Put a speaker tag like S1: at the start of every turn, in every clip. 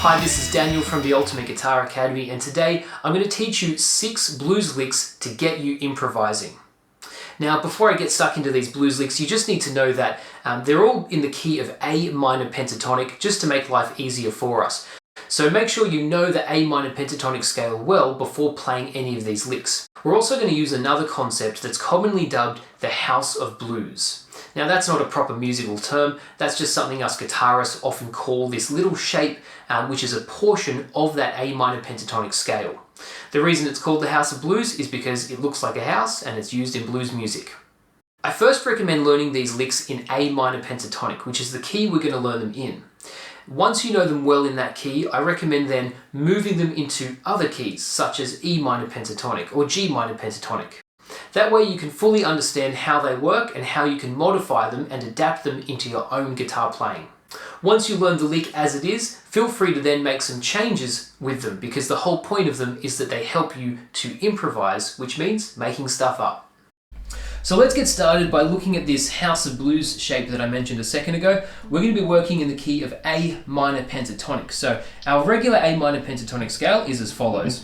S1: Hi, this is Daniel from the Ultimate Guitar Academy, and today I'm going to teach you 6 blues licks to get you improvising. Now, before I get stuck into these blues licks, you just need to know that they're all in the key of A minor pentatonic, just to make life easier for us. So make sure you know the A minor pentatonic scale well before playing any of these licks. We're also going to use another concept that's commonly dubbed the house of blues. Now, that's not a proper musical term, that's just something us guitarists often call this little shape which is a portion of that A minor pentatonic scale. The reason it's called the house of blues is because it looks like a house and it's used in blues music. I first recommend learning these licks in A minor pentatonic, which is the key we're going to learn them in. Once you know them well in that key, I recommend then moving them into other keys, such as E minor pentatonic or G minor pentatonic. That way you can fully understand how they work and how you can modify them and adapt them into your own guitar playing. Once you learn the lick as it is, feel free to then make some changes with them, because the whole point of them is that they help you to improvise, which means making stuff up. So let's get started by looking at this house of blues shape that I mentioned a second ago. We're going to be working in the key of A minor pentatonic. So our regular A minor pentatonic scale is as follows.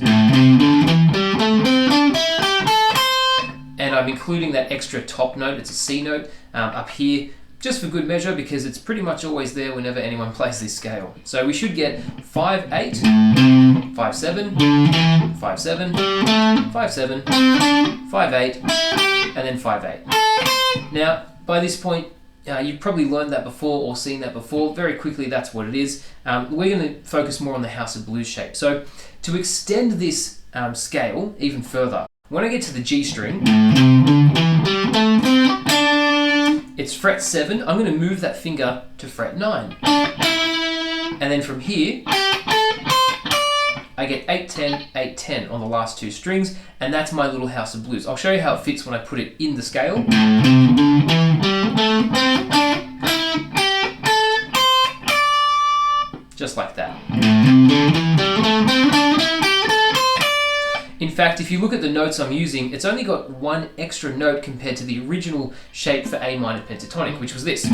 S1: And I'm including that extra top note, it's a C note, up here, just for good measure, because it's pretty much always there whenever anyone plays this scale. So we should get 5-8, 5-7, 5-7, 5-7, 5-8, and then 5-8. Now, by this point, you've probably learned that before or seen that before. Very quickly, that's what it is. We're going to focus more on the house of blues shape. So to extend this scale even further, when I get to the G string, it's fret 7. I'm going to move that finger to fret 9. And then from here, I get 8, 10, 8, 10 on the last 2 strings, and that's my little house of blues. I'll show you how it fits when I put it in the scale. Just like that. In fact, if you look at the notes I'm using, it's only got one extra note compared to the original shape for A minor pentatonic, which was this.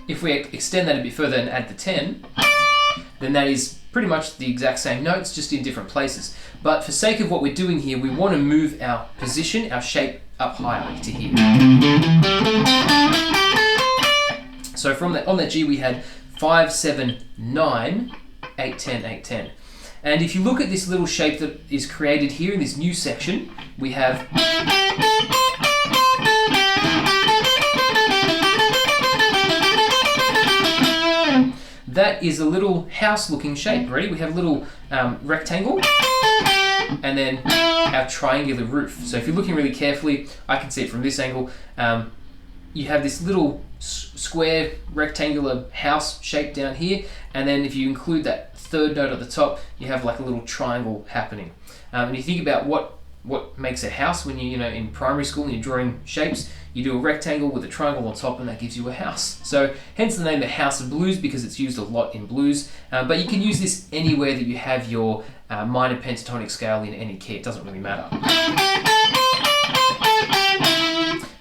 S1: If we extend that a bit further and add the 10, then that is pretty much the exact same notes, just in different places. But for sake of what we're doing here, we want to move our position, our shape, up higher to here. So from that, on that G we had 5, 7, 9, 8, 10, 8, 10. And if you look at this little shape that is created here in this new section, we have that is a little house looking shape. Ready? We have a little rectangle and then our triangular roof. So if you're looking really carefully, I can see it from this angle. You have this little square rectangular house shape down here, and then if you include that third note at the top, you have like a little triangle happening. And you think about what makes a house when you in primary school and you're drawing shapes, you do a rectangle with a triangle on top and that gives you a house. So hence the name the house of blues, because it's used a lot in blues, but you can use this anywhere that you have your minor pentatonic scale in any key. It doesn't really matter.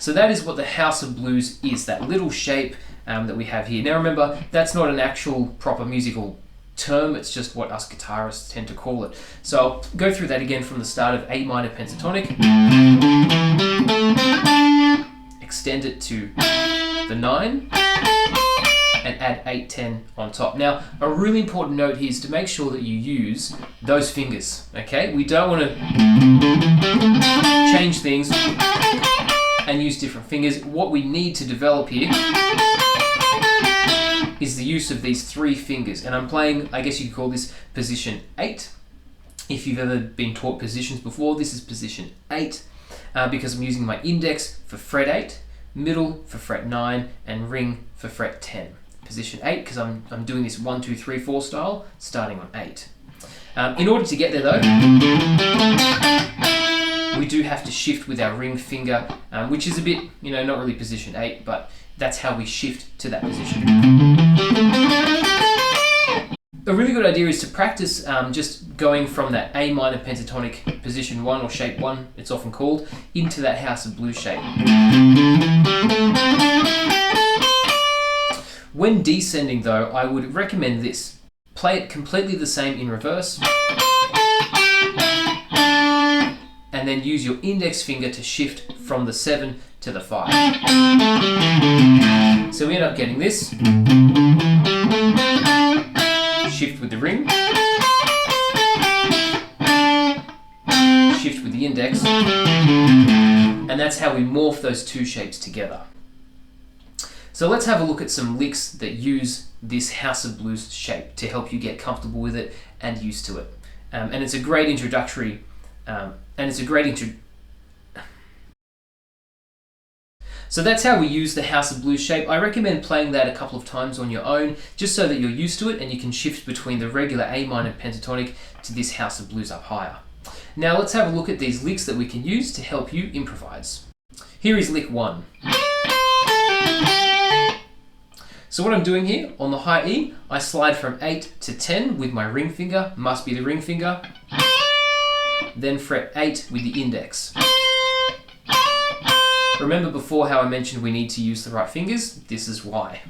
S1: So that is what the house of blues is, that little shape that we have here. Now remember, that's not an actual proper musical term, it's just what us guitarists tend to call it. So I'll go through that again from the start of A minor pentatonic. Extend it to the 9 and add 8, 10 on top. Now, a really important note here is to make sure that you use those fingers, okay? We don't want to change things and use different fingers. What we need to develop here is the use of these 3 fingers. And I'm playing, I guess you could call this position 8. If you've ever been taught positions before, this is position 8 because I'm using my index for fret 8, middle for fret 9, and ring for fret 10. Position 8 because I'm doing this 1, 2, 3, 4 style, starting on 8. In order to get there though, we do have to shift with our ring finger, which is a bit, not really position 8, but that's how we shift to that position. A really good idea is to practice just going from that A minor pentatonic position 1, or shape 1, it's often called, into that house of blues shape. When descending though, I would recommend this. Play it completely the same in reverse, and then use your index finger to shift from the 7 to the 5. So we end up getting this. Shift with the ring. Shift with the index. And that's how we morph those two shapes together. So let's have a look at some licks that use this House of Blues shape to help you get comfortable with it and used to it. And it's a great introductory, So that's how we use the House of Blues shape. I recommend playing that a couple of times on your own, just so that you're used to it and you can shift between the regular A minor pentatonic to this House of Blues up higher. Now let's have a look at these licks that we can use to help you improvise. Here is lick 1. So what I'm doing here, on the high E, I slide from 8 to 10 with my ring finger, must be the ring finger, then fret 8 with the index. Remember before how I mentioned we need to use the right fingers? This is why.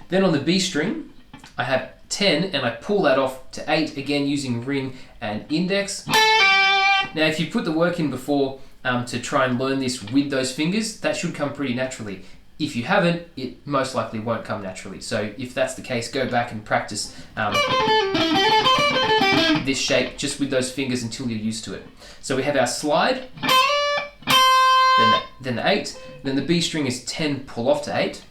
S1: Then on the B string, I have 10 and I pull that off to 8, again using ring and index. Now if you put the work in before to try and learn this with those fingers, that should come pretty naturally. If you haven't, it most likely won't come naturally. So if that's the case, go back and practice this shape just with those fingers until you're used to it. So we have our slide, then the 8, then the B string is 10, pull off to 8.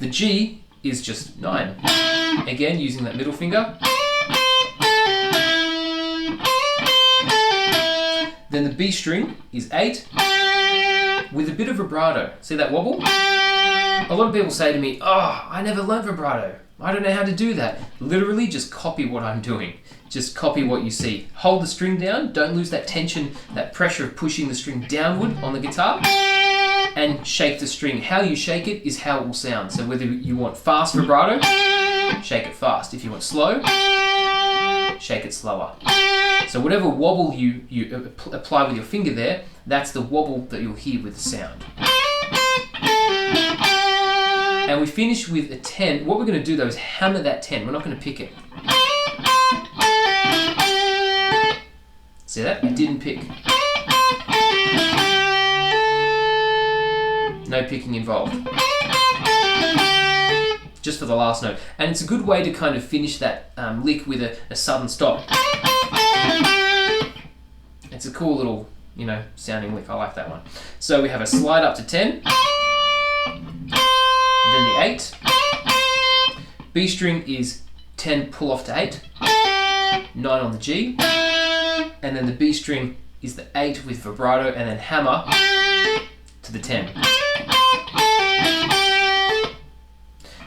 S1: The G is just 9. Again, using that middle finger. Then the B string is 8 with a bit of vibrato. See that wobble? A lot of people say to me, oh, I never learned vibrato. I don't know how to do that. Literally just copy what I'm doing. Just copy what you see. Hold the string down, don't lose that tension, that pressure of pushing the string downward on the guitar, and shake the string. How you shake it is how it will sound. So whether you want fast vibrato, shake it fast. If you want slow, shake it slower. So whatever wobble you apply with your finger there, that's the wobble that you'll hear with the sound. And we finish with a 10. What we're going to do though is hammer that 10. We're not going to pick it. See that? I didn't pick. No picking involved. Just for the last note. And it's a good way to kind of finish that lick with a sudden stop. It's a cool little, sounding lick. I like that one. So we have a slide up to 10. Then the 8. B string is 10, pull off to 8. 9 on the G. And then the B string is the 8 with vibrato, and then hammer to the 10.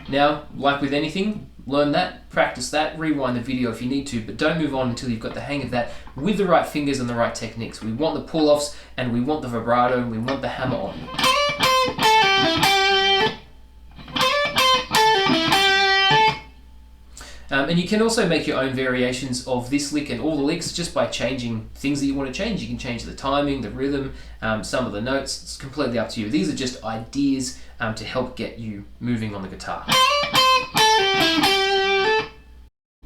S1: Now, like with anything, learn that, practice that, rewind the video if you need to, but don't move on until you've got the hang of that with the right fingers and the right techniques. We want the pull-offs, and we want the vibrato, and we want the hammer on. And you can also make your own variations of this lick and all the licks just by changing things that you want to change. You can change the timing, the rhythm, some of the notes. It's completely up to you. These are just ideas to help get you moving on the guitar.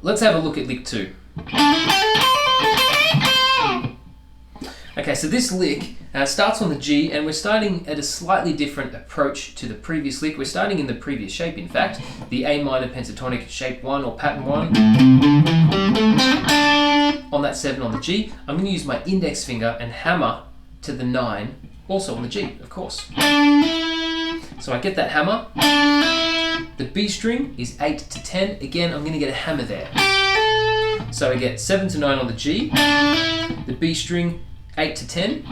S1: Let's have a look at lick 2. Okay, so this lick starts on the G, and we're starting at a slightly different approach to the previous lick. We're starting in the previous shape, in fact, the A minor pentatonic shape 1 or pattern 1. On that 7 on the G, I'm going to use my index finger and hammer to the 9, also on the G, of course. So I get that hammer. The B string is 8 to 10. Again, I'm going to get a hammer there. So I get 7 to 9 on the G, the B string 8 to 10,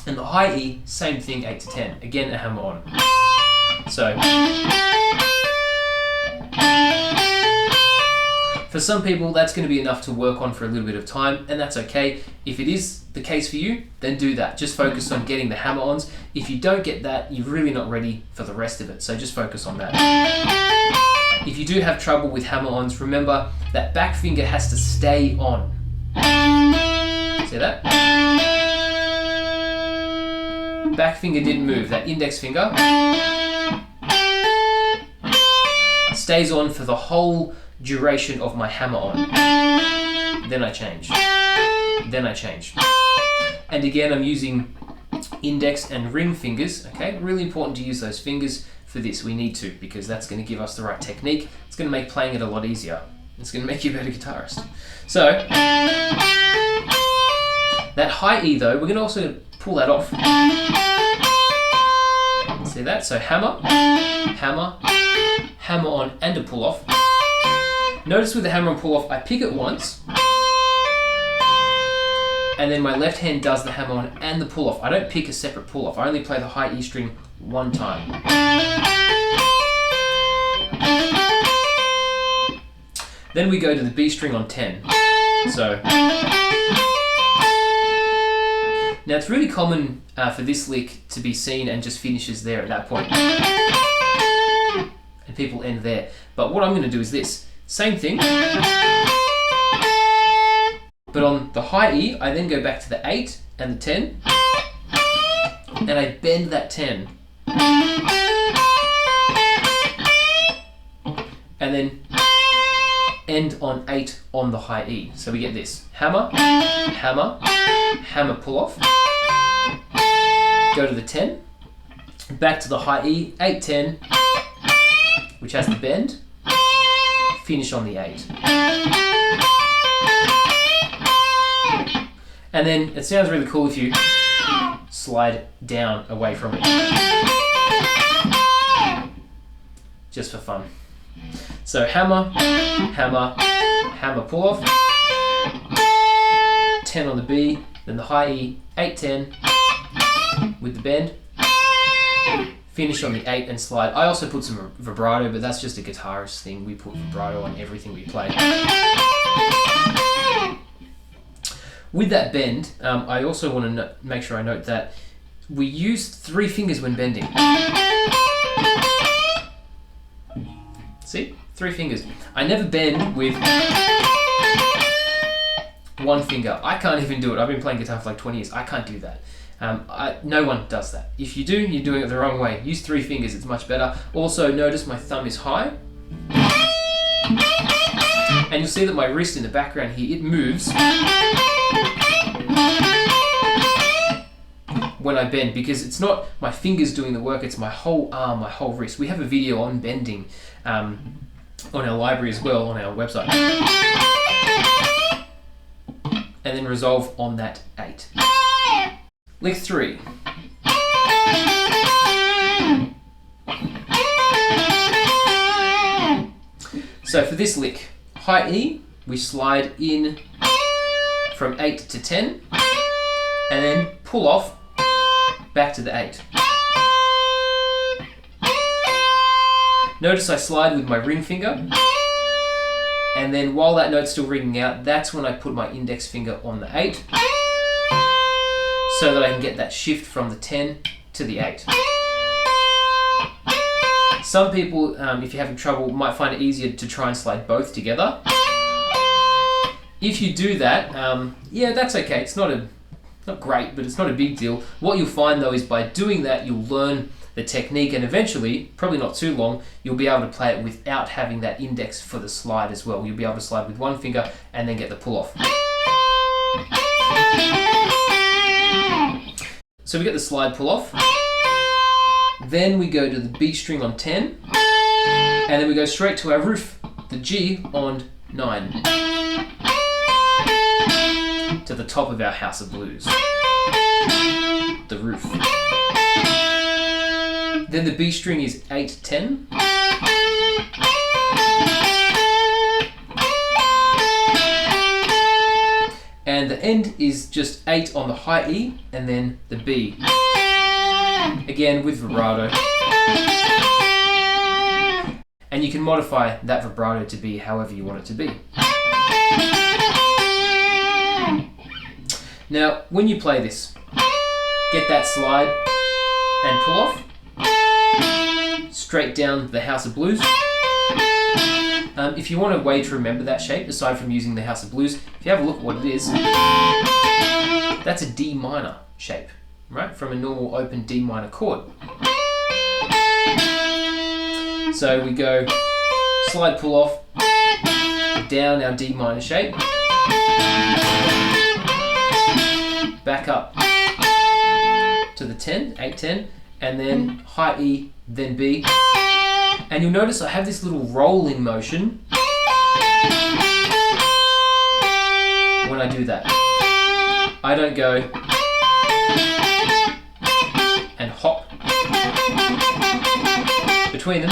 S1: and the high E, same thing, 8 to 10. Again, a hammer on. So, for some people, that's going to be enough to work on for a little bit of time, and that's okay. If it is the case for you, then do that. Just focus on getting the hammer-ons. If you don't get that, you're really not ready for the rest of it, so just focus on that. If you do have trouble with hammer-ons, remember that back finger has to stay on. See that? back finger didn't move. That index finger stays on for the whole duration of my hammer on. Then I change. Then I change. And again, I'm using index and ring fingers. Okay, really important to use those fingers for this. We need to, because that's going to give us the right technique. It's going to make playing it a lot easier. It's going to make you a better guitarist. So, that high E though, we're going to also pull that off. See that? So hammer, hammer, hammer on, and a pull off. Notice with the hammer and pull off, I pick it once, and then my left hand does the hammer on and the pull off. I don't pick a separate pull off. I only play the high E string one time. Then we go to the B string on 10. So, now it's really common for this lick to be seen and just finishes there at that point. And people end there. But what I'm going to do is this. Same thing. But on the high E, I then go back to the 8 and the 10. And I bend that 10. And then end on 8 on the high E. So we get this. Hammer, hammer, hammer pull off. Go to the 10. Back to the high E, 8, 10, which has the bend. Finish on the 8. And then it sounds really cool if you slide down away from it. Just for fun. So hammer, hammer, hammer pull off, 10 on the B, then the high E, 8, 10 with the bend, finish on the 8 and slide. I also put some vibrato, but that's just a guitarist thing. We put vibrato on everything we play. With that bend, I also want to make sure I note that we use 3 fingers when bending. See? 3 fingers. I never bend with 1 finger. I can't even do it. I've been playing guitar for like 20 years. I can't do that. No one does that. If you do, you're doing it the wrong way. Use 3 fingers, it's much better. Also, notice my thumb is high. And you'll see that my wrist in the background here, it moves when I bend, because it's not my fingers doing the work, it's my whole arm, my whole wrist. We have a video on bending on our library as well, on our website. And then resolve on that 8. Lick 3. So for this lick, high E, we slide in from 8 to 10, and then pull off back to the 8. Notice I slide with my ring finger, and then while that note's still ringing out, that's when I put my index finger on the 8, so that I can get that shift from the 10 to the 8. Some people, if you're having trouble, might find it easier to try and slide both together. If you do that, yeah, that's okay. It's not great, but it's not a big deal. What you'll find though is by doing that, you'll learn the technique, and eventually, probably not too long, you'll be able to play it without having that index for the slide as well. You'll be able to slide with 1 finger and then get the pull off. So we get the slide pull off. Then we go to the B string on 10, and then we go straight to our roof, the G on 9, to the top of our House of Blues, the roof. Then the B string is 8, 10. And the end is just 8 on the high E, and then the B. Again with vibrato. And you can modify that vibrato to be however you want it to be. Now, when you play this, get that slide and pull off. Straight down the House of Blues. If you want a way to remember that shape, aside from using the House of Blues, if you have a look at what it is, that's a D minor shape. right, from a normal open D minor chord. So we go slide pull off, down our D minor shape, back up to the 10, 8, 10, and then high E, then B. And you'll notice I have this little rolling motion when I do that. I don't go and hop between them.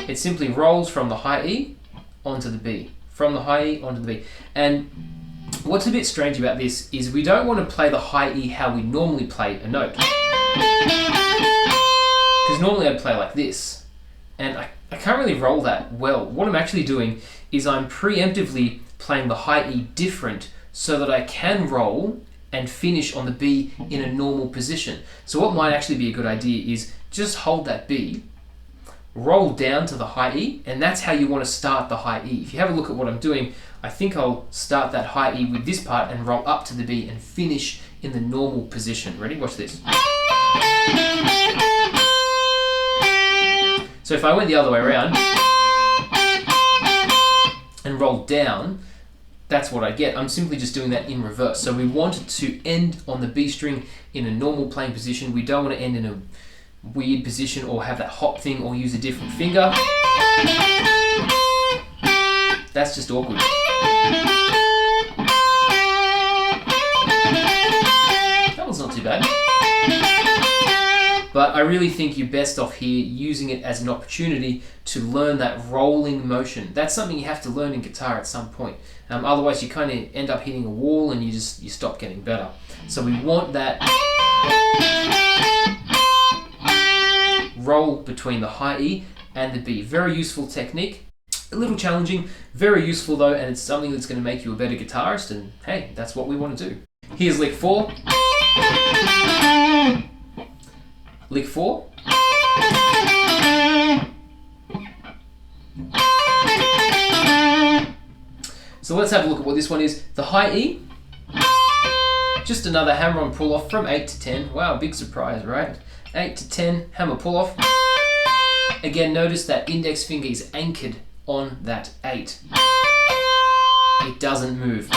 S1: It simply rolls from the high E onto the B, from the high E onto the B. And what's a bit strange about this is we don't want to play the high E how we normally play a note. Because normally I'd play like this, and I can't really roll that well. What I'm actually doing is I'm preemptively playing the high E different so that I can roll and finish on the B in a normal position. So what might actually be a good idea is just hold that B, roll down to the high E, and that's how you want to start the high E. If you have a look at what I'm doing, I think I'll start that high E with this part and roll up to the B and finish in the normal position. Ready? Watch this. So if I went the other way around and rolled down, that's what I get. I'm simply just doing that in reverse. So we want it to end on the B string in a normal playing position. We don't want to end in a weird position or have that hop thing or use a different finger. That's just awkward. That one's not too bad. But I really think you're best off here using it as an opportunity to learn that rolling motion. That's something you have to learn in guitar at some point. Otherwise you kind of end up hitting a wall and you stop getting better. So we want that roll between the high E and the B. Very useful technique. A little challenging, very useful though, and it's something that's going to make you a better guitarist, and hey, that's what we want to do. Here's lick 4. Lick 4. So let's have a look at what this one is. The high E, just another hammer-on pull-off from 8 to 10. Wow, big surprise, right? 8 to 10, hammer pull-off. Again, notice that index finger is anchored on that 8. It doesn't move.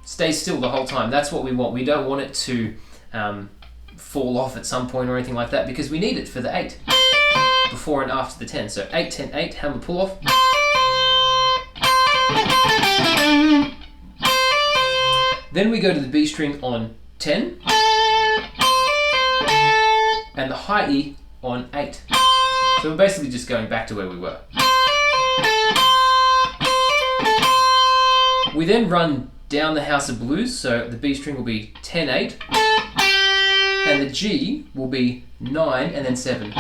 S1: Stay still the whole time. That's what we want. We don't want it to fall off at some point or anything like that, because we need it for the 8 before and after the 10. So 8, 10, 8, hammer pull off. Then we go to the B string on 10 and the high E on 8. So we're basically just going back to where we were. We then run down the House of Blues, so the B string will be 10, 8, and the G will be 9 and then 7.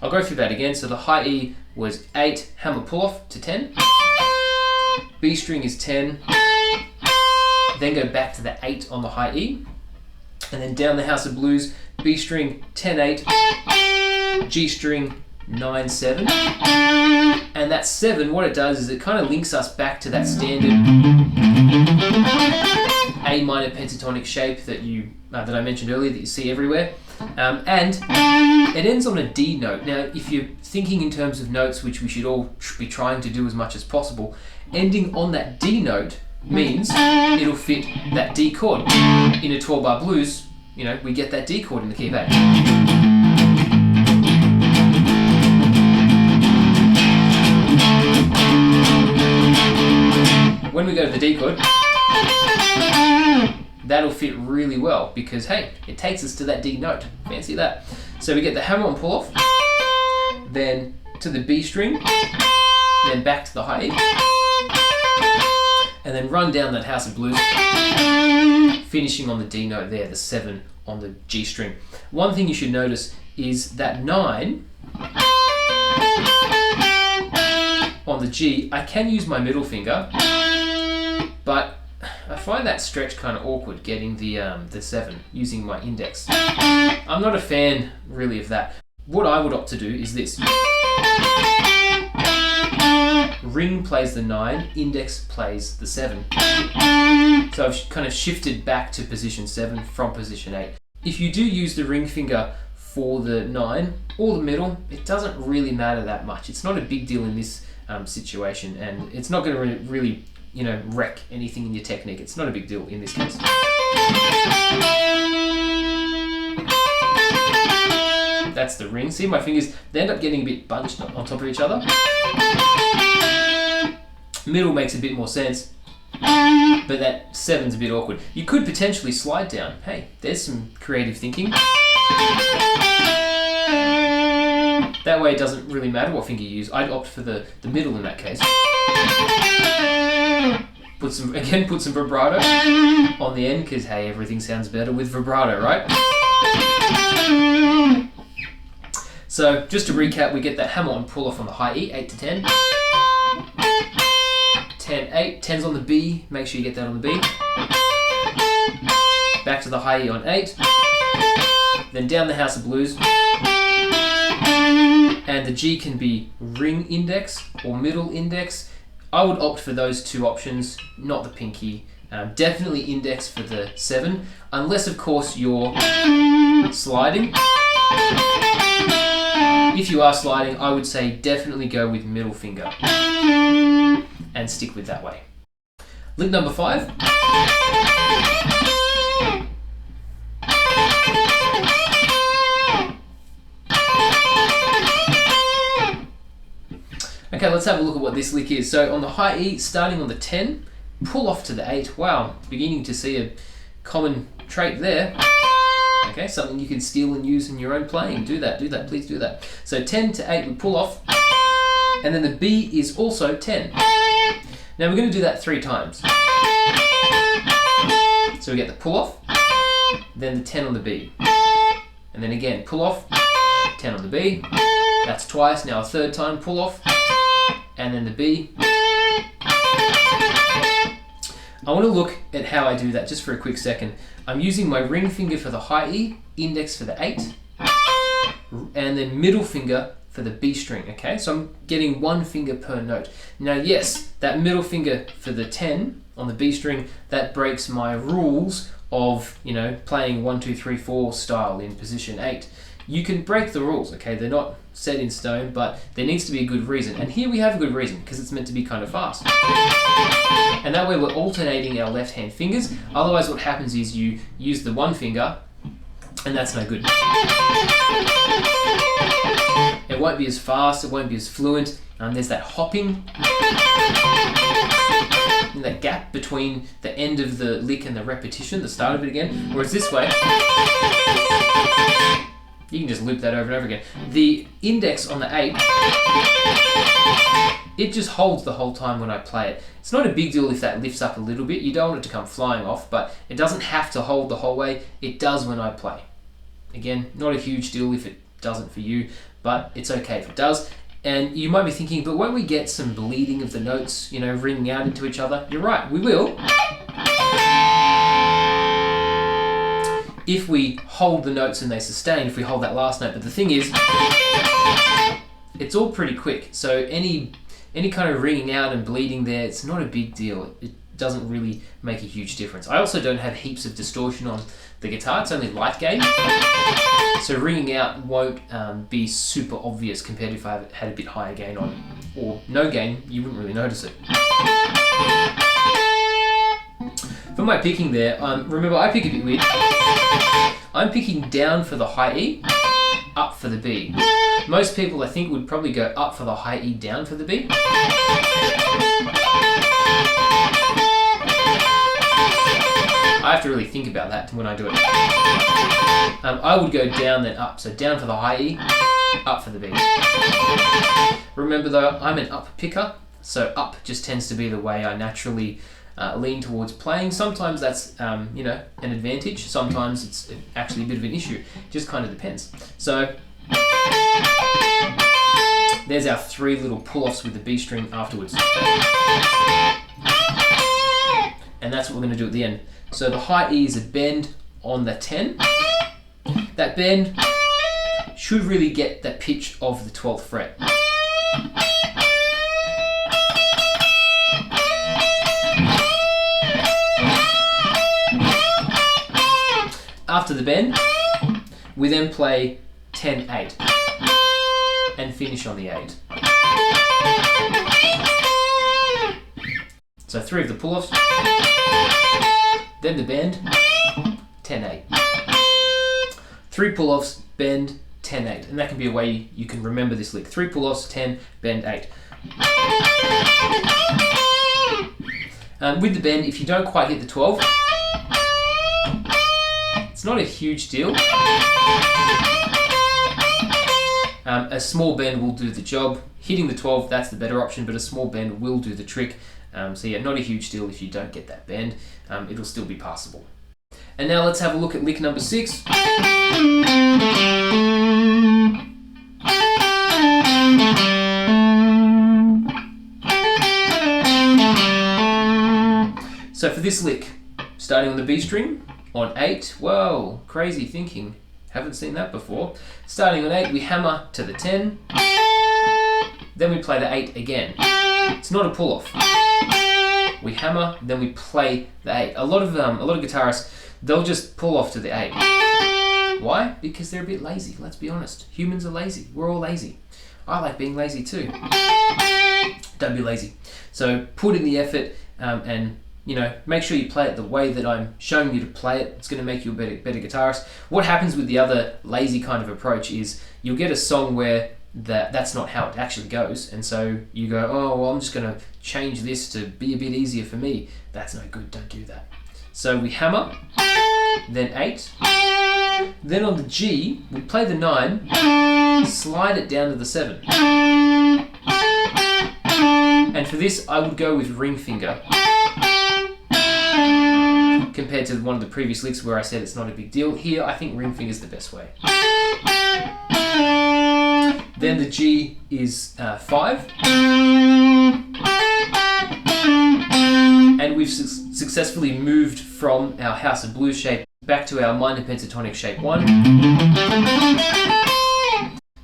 S1: I'll go through that again. So the high E was 8, hammer pull off to 10. B string is 10. Then go back to the 8 on the high E. And then down the House of Blues, B string 10, 8, G string 9, 7. And that 7, what it does is it kind of links us back to that standard A minor pentatonic shape that I mentioned earlier, that you see everywhere. And it ends on a D note. Now, if you're thinking in terms of notes, which we should all be trying to do as much as possible, ending on that D note means it'll fit that D chord. In a 12-bar blues, we get that D chord in the key of A. When we go to the D chord, that'll fit really well because, hey, it takes us to that D note. Fancy that. So we get the hammer on pull off, then to the B string, then back to the high E, and then run down that House of Blues, finishing on the D note there, the 7 on the G string. One thing you should notice is that 9 on the G, I can use my middle finger, but I find that stretch kind of awkward, getting the 7 using my index. I'm not a fan really of that. What I would opt to do is this. ring plays the 9, index plays the 7. So I've kind of shifted back to position 7 from position 8. If you do use the ring finger for the 9 or the middle, it doesn't really matter that much. It's not a big deal in this situation, and it's not going to really, wreck anything in your technique. It's not a big deal in this case. That's the ring. See, my fingers, they end up getting a bit bunched on top of each other. Middle makes a bit more sense, but that 7's a bit awkward. You could potentially slide down. Hey, there's some creative thinking. That way it doesn't really matter what finger you use. I'd opt for the middle in that case. Put some vibrato on the end, because hey, everything sounds better with vibrato, right? So just to recap, we get that hammer-on pull-off on the high E, 8 to 10. 10, 8, 10's on the B, make sure you get that on the B. Back to the high E on 8. Then down the House of Blues. And the G can be ring index or middle index. I would opt for those two options, not the pinky. Definitely index for the 7, unless of course you're sliding. If you are sliding, I would say definitely go with middle finger and stick with that way. Lick number 5. Okay, let's have a look at what this lick is. So on the high E, starting on the 10, pull off to the 8. Wow, beginning to see a common trait there. Okay, something you can steal and use in your own playing. Do that, please do that. So 10 to 8 we pull off, and then the B is also 10. Now we're going to do that 3 times. So we get the pull off, then the 10 on the B. And then again, pull off, 10 on the B. That's twice. Now a third time, pull off, and then the B. I want to look at how I do that just for a quick second. I'm using my ring finger for the high E, index for the 8, and then middle finger for the B string, okay? So I'm getting 1 finger per note. Now yes, that middle finger for the 10 on the B string, that breaks my rules of, playing 1, 2, 3, 4 style in position 8. You can break the rules, okay? They're not set in stone, but there needs to be a good reason. And here we have a good reason, because it's meant to be kind of fast. And that way we're alternating our left hand fingers. Otherwise what happens is you use the 1 finger, and that's no good. It won't be as fast, it won't be as fluent. There's that hopping, and that gap between the end of the lick and the repetition, the start of it again. Whereas this way, you can just loop that over and over again. The index on the 8, it just holds the whole time when I play it. It's not a big deal if that lifts up a little bit. You don't want it to come flying off, but it doesn't have to hold the whole way. It does when I play. Again, not a huge deal if it doesn't for you, but it's okay if it does. And you might be thinking, but won't we get some bleeding of the notes, ringing out into each other? You're right, we will. If we hold the notes and they sustain, if we hold that last note. But the thing is, it's all pretty quick. So any kind of ringing out and bleeding there, it's not a big deal. It doesn't really make a huge difference. I also don't have heaps of distortion on the guitar. It's only light gain. So ringing out won't be super obvious compared to if I had a bit higher gain on, or no gain, you wouldn't really notice it. For my picking there, remember I pick a bit weird. I'm picking down for the high E, up for the B. Most people I think would probably go up for the high E, down for the B. I have to really think about that when I do it. I would go down then up, so down for the high E, up for the B. Remember though, I'm an up picker, so up just tends to be the way I naturally lean towards playing. Sometimes that's an advantage, sometimes it's actually a bit of an issue. It just kind of depends. So there's our 3 little pull-offs with the B string afterwards. And that's what we're going to do at the end. So the high E is a bend on the 10. That bend should really get that pitch of the 12th fret. after the bend, we then play 10-8 and finish on the 8. So 3 of the pull-offs, then the bend, 10-8. 3 pull-offs, bend, 10-8. And that can be a way you can remember this lick. 3 pull-offs, 10, bend, 8. With the bend, if you don't quite hit the 12, it's not a huge deal. A small bend will do the job. Hitting the 12, that's the better option, but a small bend will do the trick. So yeah, not a huge deal if you don't get that bend. It'll still be passable. And now let's have a look at lick number 6. So for this lick, starting on the B string, on 8, whoa, crazy thinking. Haven't seen that before. Starting on 8, we hammer to the 10, then we play the 8 again. It's not a pull-off. We hammer, then we play the 8. A lot of guitarists, they'll just pull off to the 8. Why? Because they're a bit lazy, let's be honest. Humans are lazy. We're all lazy. I like being lazy too. Don't be lazy. So put in the effort and make sure you play it the way that I'm showing you to play it. It's going to make you a better guitarist. What happens with the other lazy kind of approach is you'll get a song where that's not how it actually goes, and so you go, oh, well, I'm just going to change this to be a bit easier for me. That's no good. Don't do that. So we hammer, then 8. Then on the G, we play the 9, slide it down to the 7. And for this, I would go with ring finger, compared to one of the previous licks where I said it's not a big deal. Here, I think ring finger is the best way. Then the G is 5. And we've successfully moved from our House of Blues shape back to our minor pentatonic shape 1.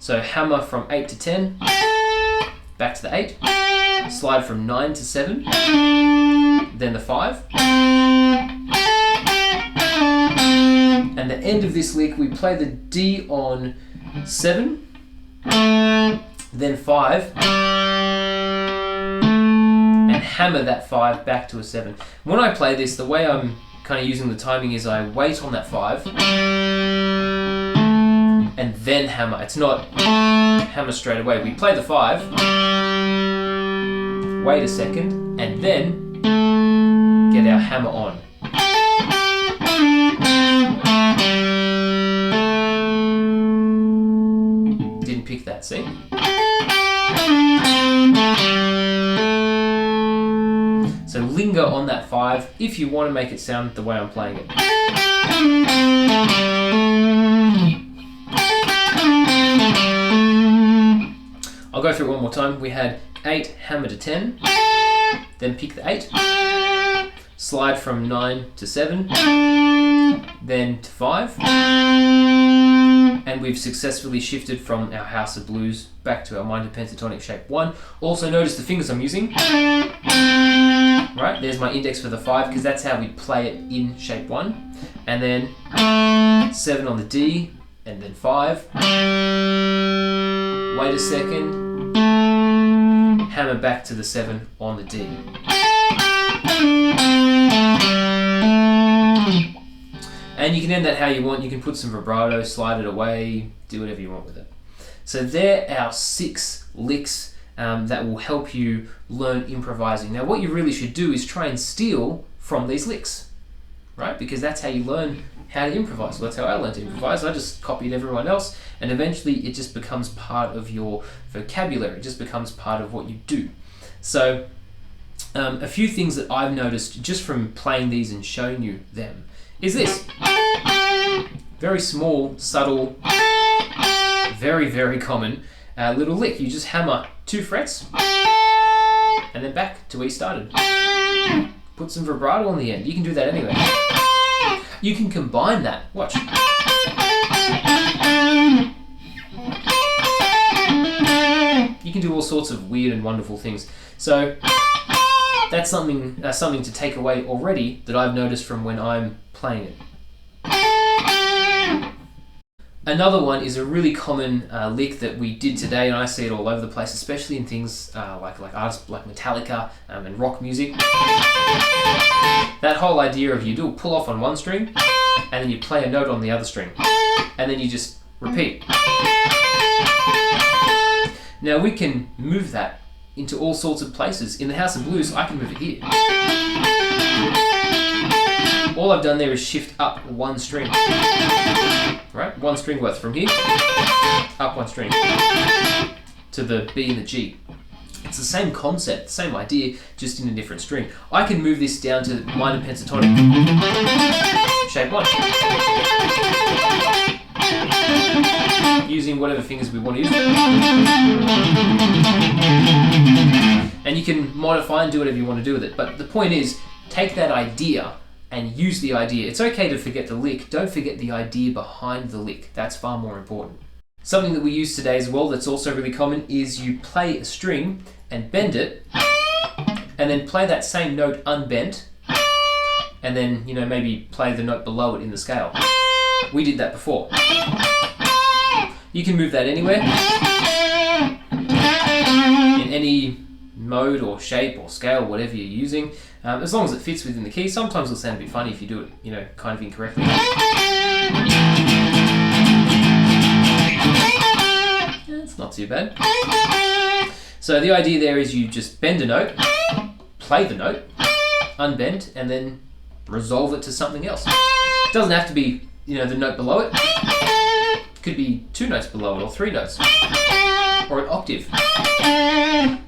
S1: So hammer from 8 to 10, back to the 8, slide from 9 to 7, then the 5. And the end of this lick, we play the D on 7, then 5, and hammer that 5 back to a 7. When I play this, the way I'm kind of using the timing is I wait on that 5 and then hammer. It's not hammer straight away. We play the 5, wait a second, and then get our hammer on. Didn't pick that, see? So linger on that 5 if you want to make it sound the way I'm playing it. I'll go through it one more time. We had 8, hammer to 10, then pick the 8, slide from 9 to 7, then to 5, and we've successfully shifted from our House of Blues back to our minor pentatonic shape 1. Also notice the fingers I'm using. Right, there's my index for the 5 because that's how we play it in shape 1. And then 7 on the D, and then 5. Wait a second. Hammer back to the 7 on the D. And you can end that how you want. You can put some vibrato, slide it away, do whatever you want with it. So they're our 6 licks that will help you learn improvising. Now what you really should do is try and steal from these licks, right? Because that's how you learn how to improvise. Well, that's how I learned to improvise. I just copied everyone else, and eventually it just becomes part of your vocabulary. It just becomes part of what you do. So a few things that I've noticed just from playing these and showing you them is this. Very small, subtle, very, very common little lick. You just hammer 2 frets and then back to where you started. Put some vibrato on the end. You can do that anyway. You can combine that. Watch. You can do all sorts of weird and wonderful things. So that's something to take away already that I've noticed from when I'm playing it. Another one is a really common lick that we did today, and I see it all over the place, especially in things like artists like Metallica and rock music. That whole idea of you do a pull off on one string, and then you play a note on the other string, and then you just repeat. Now we can move that into all sorts of places. In the House of Blues, I can move it here. All I've done there is shift up one string. Right? One string worth from here, up one string, to the B and the G. It's the same concept, same idea, just in a different string. I can move this down to minor pentatonic, shape 1. Using whatever fingers we want to use. And you can modify and do whatever you want to do with it. But the point is, take that idea and use the idea. It's okay to forget the lick. Don't forget the idea behind the lick. That's far more important. Something that we use today as well that's also really common is you play a string and bend it, and then play that same note unbent, and then maybe play the note below it in the scale. We did that before. You can move that anywhere, in any mode or shape or scale, whatever you're using, as long as it fits within the key. Sometimes it'll sound a bit funny if you do it, kind of incorrectly. It's not too bad. So the idea there is you just bend a note, play the note, unbend, and then resolve it to something else. It doesn't have to be, the note below it. It could be 2 notes below it, or 3 notes, or an octave.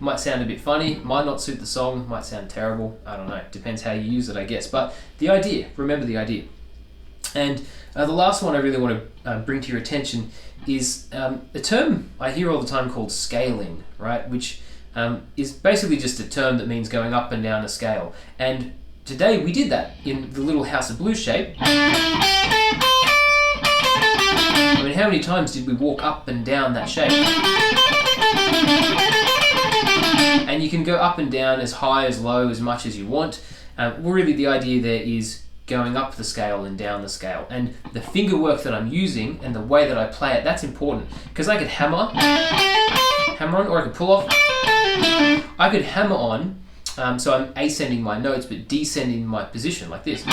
S1: Might sound a bit funny, might not suit the song, might sound terrible, I don't know, depends how you use it, I guess. But the idea, remember the idea. And the last one I really want to bring to your attention is a term I hear all the time called scaling, right? Which is basically just a term that means going up and down a scale. And today we did that in the little House of Blues shape. I mean, how many times did we walk up and down that shape? And you can go up and down, as high, as low, as much as you want. Really the idea there is going up the scale and down the scale. And the finger work that I'm using and the way that I play it, that's important. Because I could hammer on, or I could pull off. I could hammer on, so I'm ascending my notes but descending my position like this.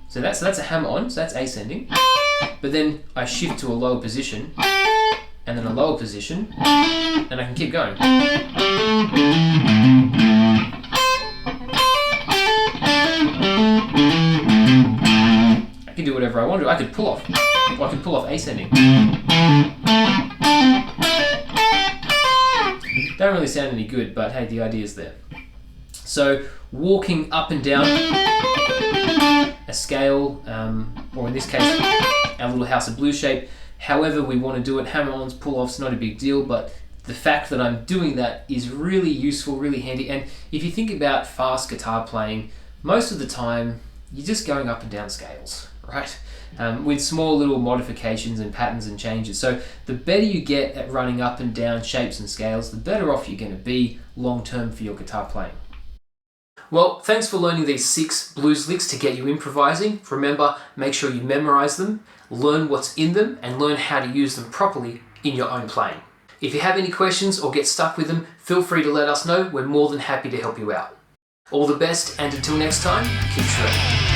S1: So that's a hammer on, so that's ascending. But then I shift to a lower position, and then a lower position, and I can keep going. I can do whatever I want to. I could pull off, or I could pull off ascending. Don't really sound any good, but hey, the idea is there. So walking up and down a scale, or in this case, our little House of Blues shape, however we want to do it, hammer-ons, pull-offs, not a big deal, but the fact that I'm doing that is really useful, really handy. And if you think about fast guitar playing, most of the time, you're just going up and down scales, right? With small little modifications and patterns and changes. So the better you get at running up and down shapes and scales, the better off you're going to be long-term for your guitar playing. Well, thanks for learning these 6 blues licks to get you improvising. Remember, make sure you memorize them, learn what's in them, and learn how to use them properly in your own playing. If you have any questions or get stuck with them, feel free to let us know. We're more than happy to help you out. All the best, and until next time, keep shredding.